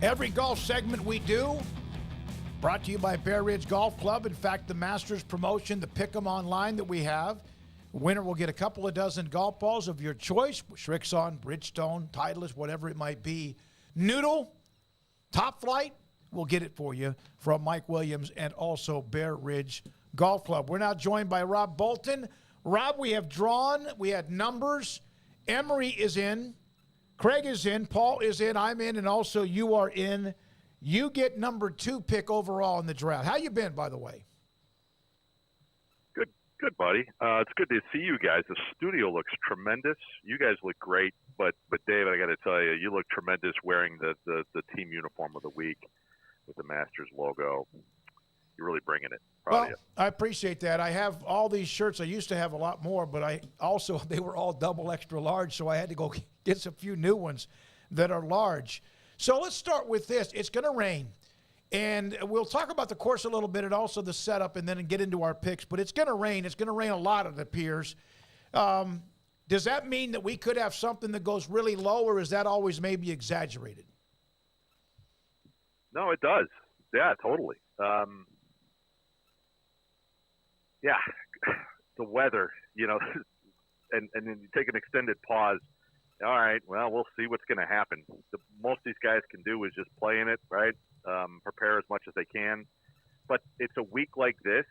Every golf segment we do, brought to you by Bear Ridge Golf Club. In fact, the Masters promotion, the Pick'em online that we have, the winner will get a couple of dozen golf balls of your choice, Srixon, Bridgestone, Titleist, whatever it might be. Noodle, Top Flight, we'll get it for you from Mike Williams and also Bear Ridge Golf Club. We're now joined by Rob Bolton. Rob, we have drawn, we had numbers. Emery is in. Craig is in, Paul is in, I'm in, and also you are in. You get number 2 pick overall in the draft. How you been, by the way? Good, buddy. It's good to see you guys. The studio looks tremendous. You guys look great, but Dave, I got to tell you, you look tremendous wearing the team uniform of the week with the Masters logo. You're really bringing it. Proud of you. I appreciate that. I have all these shirts. I used to have a lot more, but they were all double extra large, so I had to go get a few new ones that are large. So let's start with this. It's going to rain, and we'll talk about the course a little bit and also the setup and then get into our picks, but it's going to rain. It's going to rain a lot, it appears. Does that mean that we could have something that goes really low, or is that always maybe exaggerated? No, it does. Yeah, totally. Yeah, the weather, and then you take an extended pause. All right, well, we'll see what's going to happen. Most of these guys can do is just play in it, right? Prepare as much as they can. But it's a week like this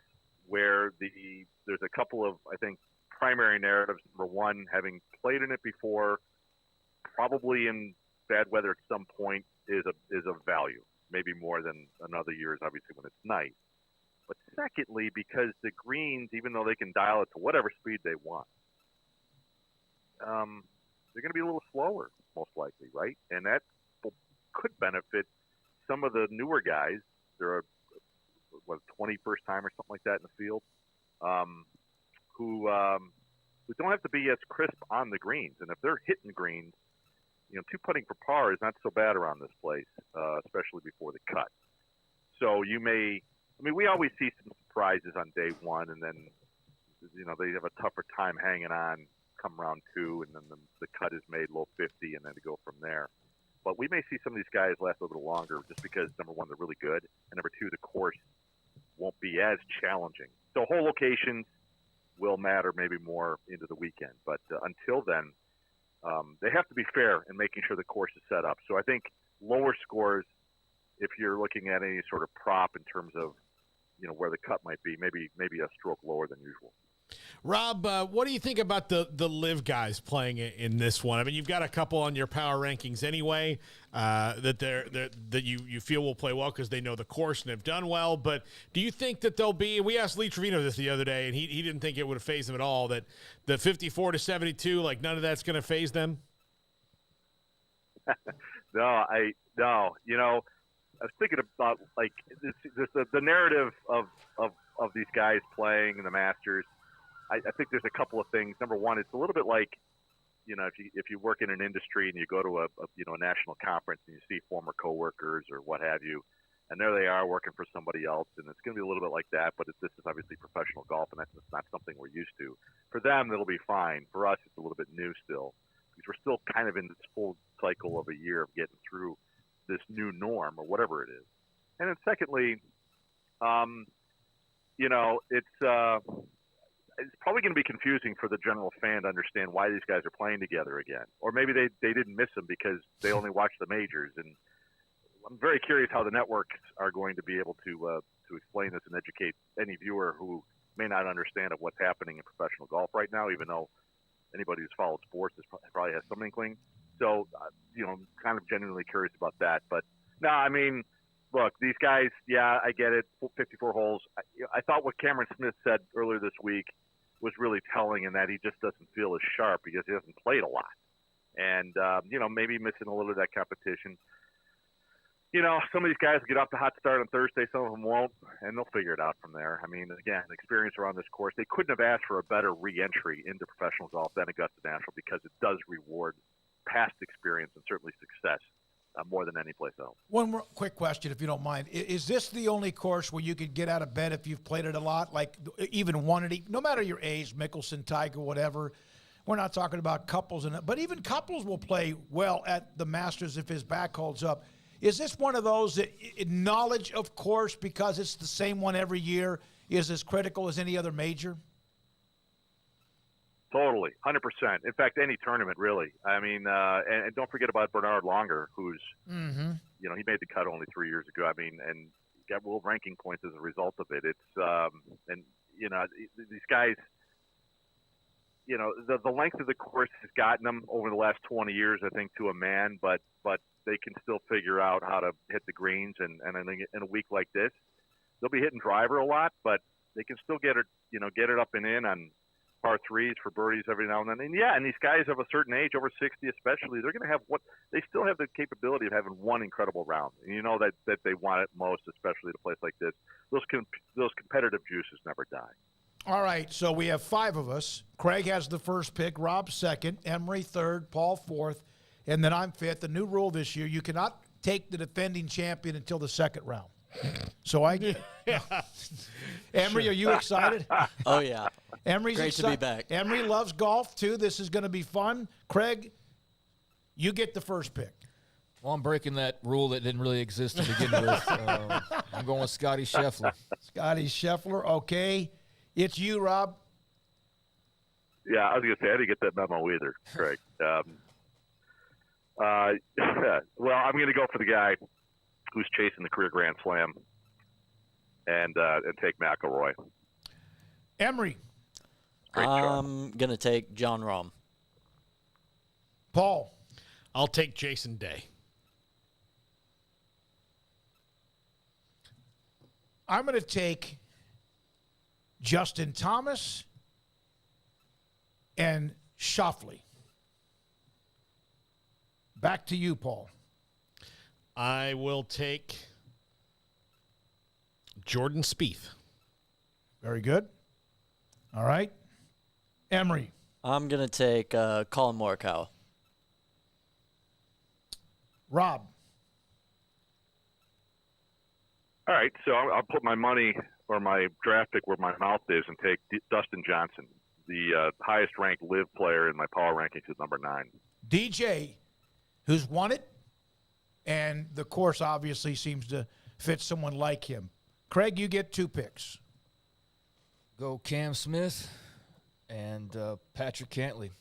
where there's a couple of, I think, primary narratives. Number one, having played in it before, probably in bad weather at some point, is of value, maybe more than another year's, obviously, when it's nice. But secondly, because the greens, even though they can dial it to whatever speed they want, they're going to be a little slower, most likely, right? And that could benefit some of the newer guys. There are, 20 first-timers, something like that in the field, who don't have to be as crisp on the greens. And if they're hitting greens, 2 putting for par is not so bad around this place, especially before the cut. So we always see some surprises on day one, and then, they have a tougher time hanging on come round 2, and then the cut is made low 50, and then to go from there. But we may see some of these guys last a little bit longer just because, number one, they're really good, and number two, the course won't be as challenging. So whole locations will matter maybe more into the weekend. But until then, they have to be fair in making sure the course is set up. So I think lower scores, if you're looking at any sort of prop in terms of where the cut might be, maybe a stroke lower than usual. Rob, what do you think about the live guys playing in this one? I mean, you've got a couple on your power rankings anyway that you feel will play well because they know the course and have done well. But do you think that they'll be? We asked Lee Trevino this the other day, and he didn't think it would have phased them at all. That the 54 to 72, like none of that's going to phase them. No. I was thinking about the narrative of these guys playing in the Masters. I think there's a couple of things. Number one, it's a little bit like, if you work in an industry and you go to a national conference and you see former coworkers or what have you, and there they are working for somebody else, and it's going to be a little bit like that. But this is obviously professional golf, and that's just not something we're used to. For them, it'll be fine. For us, it's a little bit new still because we're still kind of in this full cycle of a year of getting through this new norm or whatever it is. And then secondly, it's probably going to be confusing for the general fan to understand why these guys are playing together again. Or maybe they didn't miss them because they only watched the majors. And I'm very curious how the networks are going to be able to explain this and educate any viewer who may not understand of what's happening in professional golf right now, even though anybody who's followed sports probably has some inkling. So, kind of genuinely curious about that. But, no, I mean, look, these guys, yeah, I get it, 54 holes. I thought what Cameron Smith said earlier this week was really telling in that he just doesn't feel as sharp because he hasn't played a lot. And, maybe missing a little of that competition. Some of these guys will get off the hot start on Thursday. Some of them won't, and they'll figure it out from there. I mean, again, experience around this course. They couldn't have asked for a better re-entry into professional golf than Augusta National because it does reward past experience and certainly success more than any place else. One more quick question, if you don't mind. Is this the only course where you could get out of bed if you've played it a lot, like even one no matter your age, Mickelson, Tiger, whatever? We're not talking about couples, but even couples will play well at the Masters if his back holds up. Is this one of those that knowledge, of course, because it's the same one every year, is as critical as any other major? Totally, 100%. In fact, any tournament, really. I mean, and don't forget about Bernard Longer, who's, you know, he made the cut only 3 years ago. I mean, and got world ranking points as a result of it. It's, and, you know, these guys, you know, the length of the course has gotten them over the last 20 years, I think, to a man, but they can still figure out how to hit the greens. And I think in a week like this, they'll be hitting driver a lot, but they can still get it, you know, get it up and in on par threes for birdies every now and then. And yeah, and these guys of a certain age, over 60 especially, they're going to have they still have the capability of having one incredible round. And you know that they want it most, especially at a place like this. Those competitive juices never die. All right, so we have 5 of us. Craig has the first pick, Rob second, Emery third, Paul fourth, and then I'm fifth. The new rule this year, you cannot take the defending champion until the second round. So I Emery, are you excited? Oh, yeah. Emery's Great to be back. Emery loves golf, too. This is going to be fun. Craig, you get the first pick. Well, I'm breaking that rule that didn't really exist to begin with. I'm going with Scotty Scheffler. Scotty Scheffler, okay. It's you, Rob. Yeah, I was going to say, I didn't get that memo either, Craig. Well, I'm going to go for the guy who's chasing the career Grand Slam and take McIlroy. Emery. I'm going to take John Rahm. Paul. I'll take Jason Day. I'm going to take Justin Thomas and Schauffele. Back to you, Paul. I will take Jordan Spieth. Very good. All right. Emery. I'm going to take Colin Morikawa. Rob. All right, so I'll put my money or my draft pick where my mouth is and take Dustin Johnson, the highest-ranked live player in my power rankings at number 9. DJ, who's won it, and the course obviously seems to fit someone like him. Craig, you get 2 picks. Go Cam Smith and Patrick Cantley.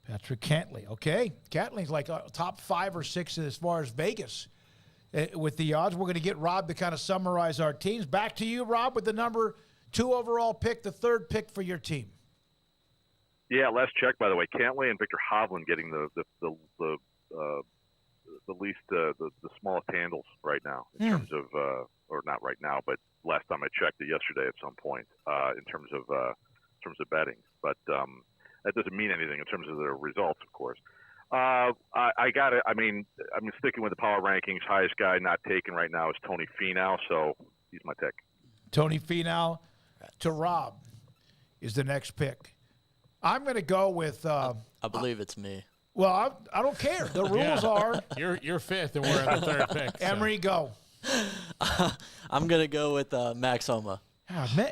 Patrick Cantley, okay. Cantley's like top 5 or 6 as far as Vegas. With the odds, we're going to get Rob to kind of summarize our teams. Back to you, Rob, with the number 2 overall pick, the 3rd pick for your team. Yeah, last check, by the way, Cantley and Victor Hovland getting the least the smallest handles right now in terms of or not right now, but last time I checked it yesterday at some point in terms of betting. But that doesn't mean anything in terms of the results, of course. I got it. I mean, I'm sticking with the power rankings. Highest guy not taken right now is Tony Finau, so he's my pick. Tony Finau to Rob is the next pick. I'm going to go with. I believe it's me. Well, I don't care. The rules are. You're 5th, and we're at the 3rd pick. So. Emery, go. I'm going to go with Max Homa. Oh, man,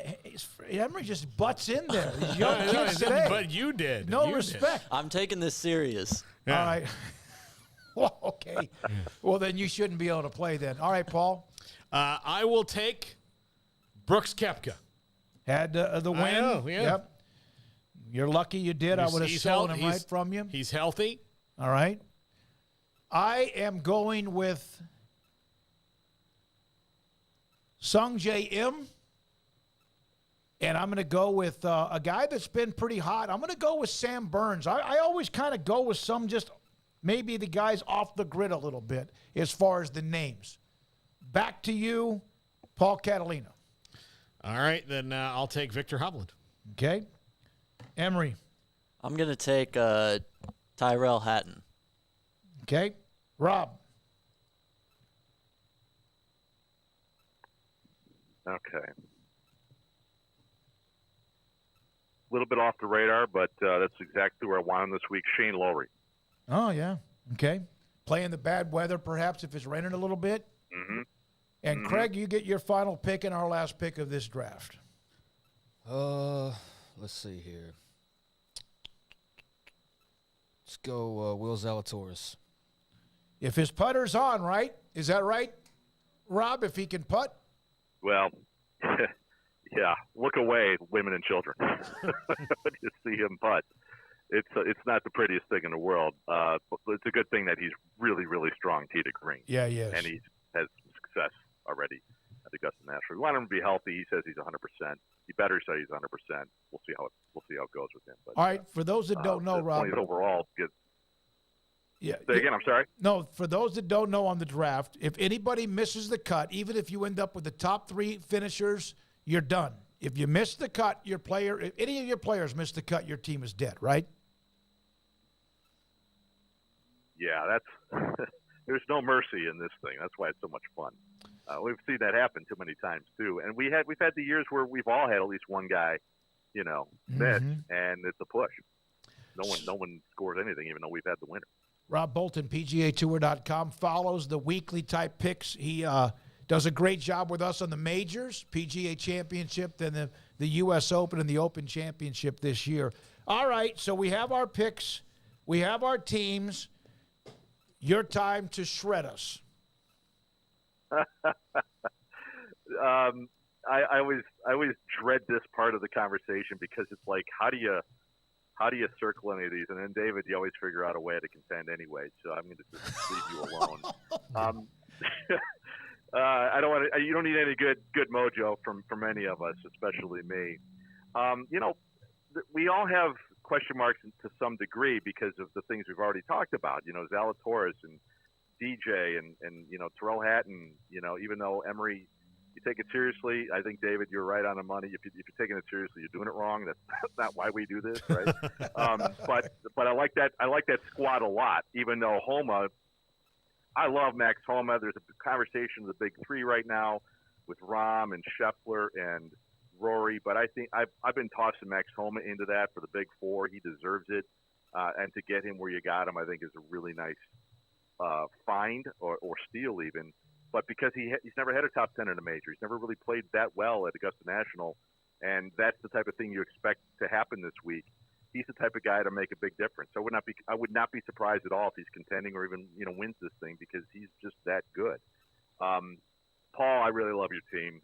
Emery just butts in there. These young kids today. But you did. No respect. I'm taking this serious. Yeah. All right. Well, okay. Well, then you shouldn't be able to play then. All right, Paul. I will take Brooks Koepka. Had the win. I know, yeah. Yep. You're lucky you did. I would have stolen him right from you. He's healthy. All right. I am going with Sung J M. And I'm going to go with a guy that's been pretty hot. I'm going to go with Sam Burns. I always kind of go with some just maybe the guys off the grid a little bit as far as the names. Back to you, Paul Catalina. All right, then I'll take Victor Hovland. Okay. Emery. I'm going to take Tyrell Hatton. Okay. Rob. Okay. A little bit off the radar, but that's exactly where I want him this week. Shane Lowry. Oh, yeah. Okay. Playing the bad weather, perhaps, if it's raining a little bit. Mm-hmm. And, Craig, you get your final pick and our last pick of this draft. Let's see here. Let's go Will Zalatoris. If his putter's on, right? Is that right, Rob? If he can putt? Well, yeah. Look away, women and children. When you see him putt, it's not the prettiest thing in the world. But it's a good thing that he's really, really strong tee to green. Yeah, he is. And he has success already at Augusta National. We want him to be healthy. He says he's 100%. He better say he's 100%. We'll see how it goes with him. But, all right, for those that don't know, Rob. Overall, good. Yeah. Say again, I'm sorry? No, for those that don't know on the draft, if anybody misses the cut, even if you end up with the top 3 finishers, you're done. If you miss the cut, if any of your players miss the cut, your team is dead, right? Yeah, that's there's no mercy in this thing. That's why it's so much fun. We've seen that happen too many times too, and we've had the years where we've all had at least one guy, miss, and it's a push. No one scores anything, even though we've had the winner. Rob Bolton, PGAtour.com, follows the weekly type picks. He does a great job with us on the majors, PGA Championship, then the U.S. Open and the Open Championship this year. All right, so we have our picks. We have our teams. Your time to shred us. I always dread this part of the conversation because it's like, how do you circle any of these? And then, David, you always figure out a way to contend anyway. So I'm going to just leave you alone. I don't want to. You don't need any good mojo from any of us, especially me. We all have question marks to some degree because of the things we've already talked about. Zalatoris and DJ and Terrell Hatton. Even though Emery, you take it seriously. I think, David, you're right on the money. If you're taking it seriously, you're doing it wrong. That's not why we do this, right? But I like that. I like that squad a lot. Even though Homa, I love Max Homa. There's a conversation of the big 3 right now with Rahm and Scheffler and Rory, but I think I've been tossing Max Homa into that for the big 4. He deserves it, and to get him where you got him, I think is a really nice find or steal even. But because he's never had a top 10 in a major, he's never really played that well at Augusta National, and that's the type of thing you expect to happen this week. He's the type of guy to make a big difference. So I would not be surprised at all if he's contending or even wins this thing because he's just that good. Paul, I really love your team.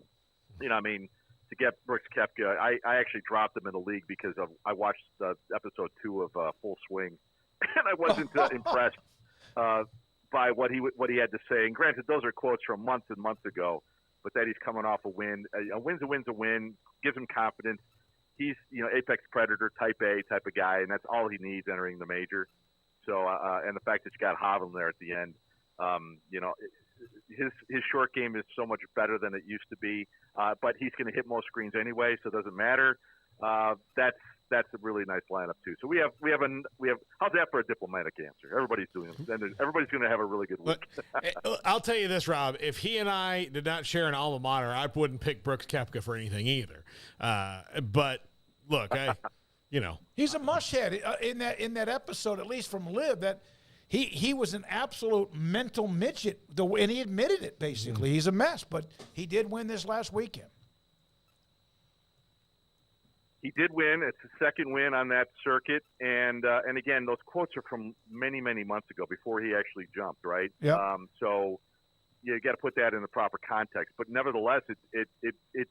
To get Brooks Koepka, I actually dropped him in the league because I watched episode 2 of Full Swing, and I wasn't impressed by what he had to say. And granted, those are quotes from months and months ago, but that he's coming off a win. A win's a win, gives him confidence. He's apex predator, type A type of guy, and that's all he needs entering the major. So and the fact that you got Hovland there at the end, his short game is so much better than it used to be, but he's going to hit most screens anyway, so it doesn't matter. That's a really nice lineup too. So we have how's that for a diplomatic answer? Everybody's doing it, and everybody's going to have a really good week. Look, I'll tell you this, Rob. If he and I did not share an alma mater, I wouldn't pick Brooks Koepka for anything either. But look, he's a mushhead in that episode, at least from Liv, that. He was an absolute mental midget, and he admitted it, basically. He's a mess, but he did win this last weekend. He did win. It's the second win on that circuit. And again, those quotes are from many, many months ago before he actually jumped, right? Yeah. So you got to put that in the proper context. But nevertheless, it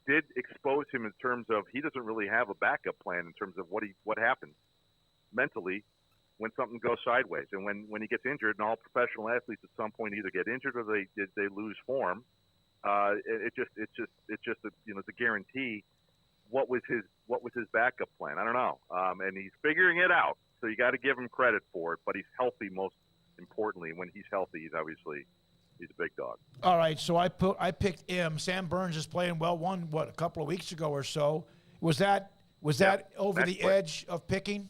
did expose him in terms of he doesn't really have a backup plan in terms of what happens mentally when something goes sideways. And when he gets injured, and all professional athletes at some point either get injured or they lose form, it's just a guarantee. What was his backup plan? I don't know. And he's figuring it out. So you got to give him credit for it. But he's healthy, most importantly. When he's healthy, he's a big dog. All right. So I picked M. Sam Burns is playing well. Won a couple of weeks ago or so. Was that over the edge of picking?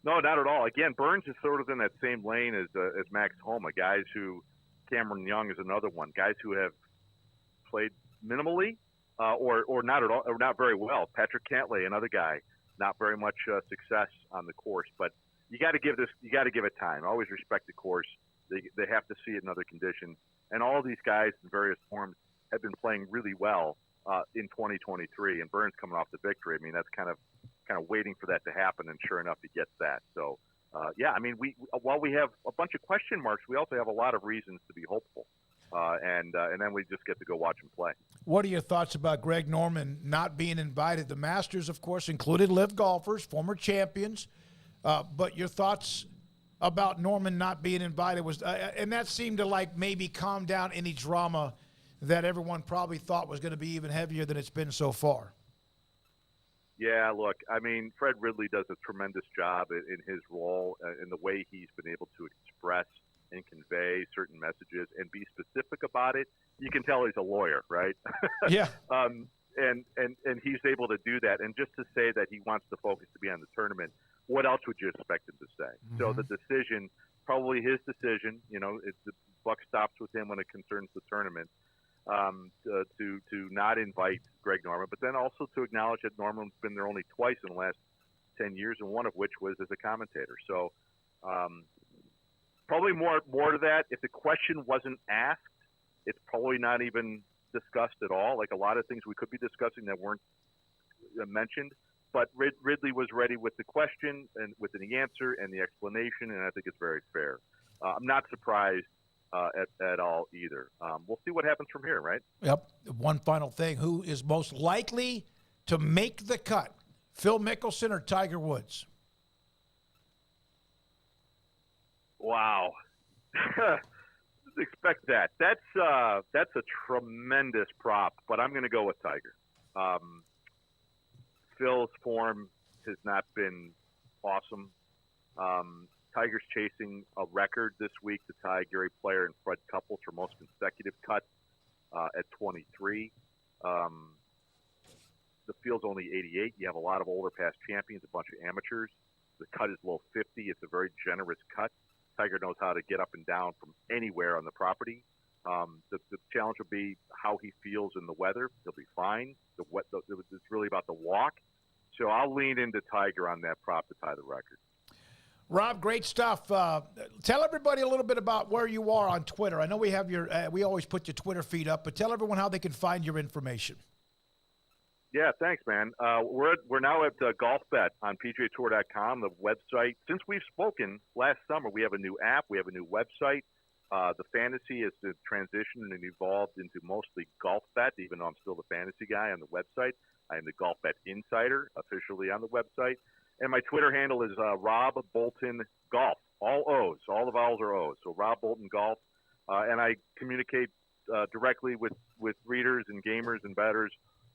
No, not at all. Again, Burns is sort of in that same lane as Max Homa. Guys who Cameron Young is another one. Guys who have played minimally. Or not at all, or not very well. Patrick Cantlay, another guy, not very much success on the course. But you got to give it time. Always respect the course. They have to see it in other conditions. And all of these guys in various forms have been playing really well in 2023. And Burns coming off the victory. I mean, that's kind of waiting for that to happen. And sure enough, he gets that. So yeah, I mean, while we have a bunch of question marks, we also have a lot of reasons to be hopeful. And then we just get to go watch him play. What are your thoughts about Greg Norman not being invited? The Masters, of course, included live golfers, former champions. But your thoughts about Norman not being invited was, and that seemed to like maybe calm down any drama that everyone probably thought was going to be even heavier than it's been so far. Yeah, look, I mean, Fred Ridley does a tremendous job in his role, in the way he's been able to express and convey certain messages and be specific about it. You can tell he's a lawyer, right? Yeah. And he's able to do that. And just to say that he wants the focus to be on the tournament, what else would you expect him to say? Mm-hmm. So the decision, probably his decision, the buck stops with him when it concerns the tournament, to not invite Greg Norman, but then also to acknowledge that Norman's been there only twice in the last 10 years, and one of which was as a commentator. So probably more to that. If the question wasn't asked, it's probably not even discussed at all. Like a lot of things we could be discussing that weren't mentioned. But Ridley was ready with the question and with the answer and the explanation, and I think it's very fair. I'm not surprised at all either. We'll see what happens from here, right? Yep. One final thing. Who is most likely to make the cut? Phil Mickelson or Tiger Woods? Wow. Expect that. That's a tremendous prop, but I'm going to go with Tiger. Phil's form has not been awesome. Tiger's chasing a record this week to tie Gary Player and Fred Couples for most consecutive cuts at 23. The field's only 88. You have a lot of older past champions, a bunch of amateurs. The cut is low 50. It's a very generous cut. Tiger knows how to get up and down from anywhere on the property. The challenge will be how he feels in the weather. He'll be fine. It's really about the walk. So I'll lean into Tiger on that prop to tie the record. Rob, great stuff. Tell everybody a little bit about where you are on Twitter. I know we have we always put your Twitter feed up, but tell everyone how they can find your information. Yeah, thanks, man. We're now at GolfBet on PGAtour.com, the website. Since we've spoken last summer, we have a new app. We have a new website. The fantasy has transitioned and evolved into mostly GolfBet, even though I'm still the fantasy guy on the website. I am the GolfBet Insider officially on the website. And my Twitter handle is Rob Bolton Golf. All O's. All the vowels are O's. So Rob Bolton Golf. And I communicate directly with readers and gamers and bettors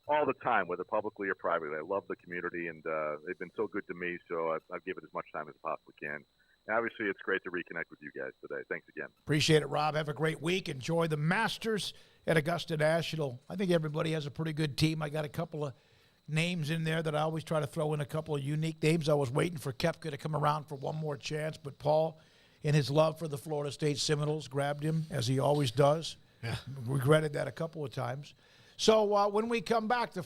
all the time, whether publicly or privately. I love the community, and they've been so good to me, so I'll give it as much time as I possibly can. And obviously, it's great to reconnect with you guys today. Thanks again. Appreciate it, Rob. Have a great week. Enjoy the Masters at Augusta National. I think everybody has a pretty good team. I got a couple of names in there that I always try to throw in, a couple of unique names. I was waiting for Koepka to come around for one more chance, but Paul, in his love for the Florida State Seminoles, grabbed him, as he always does. Yeah. Regretted that a couple of times. So when we come back, the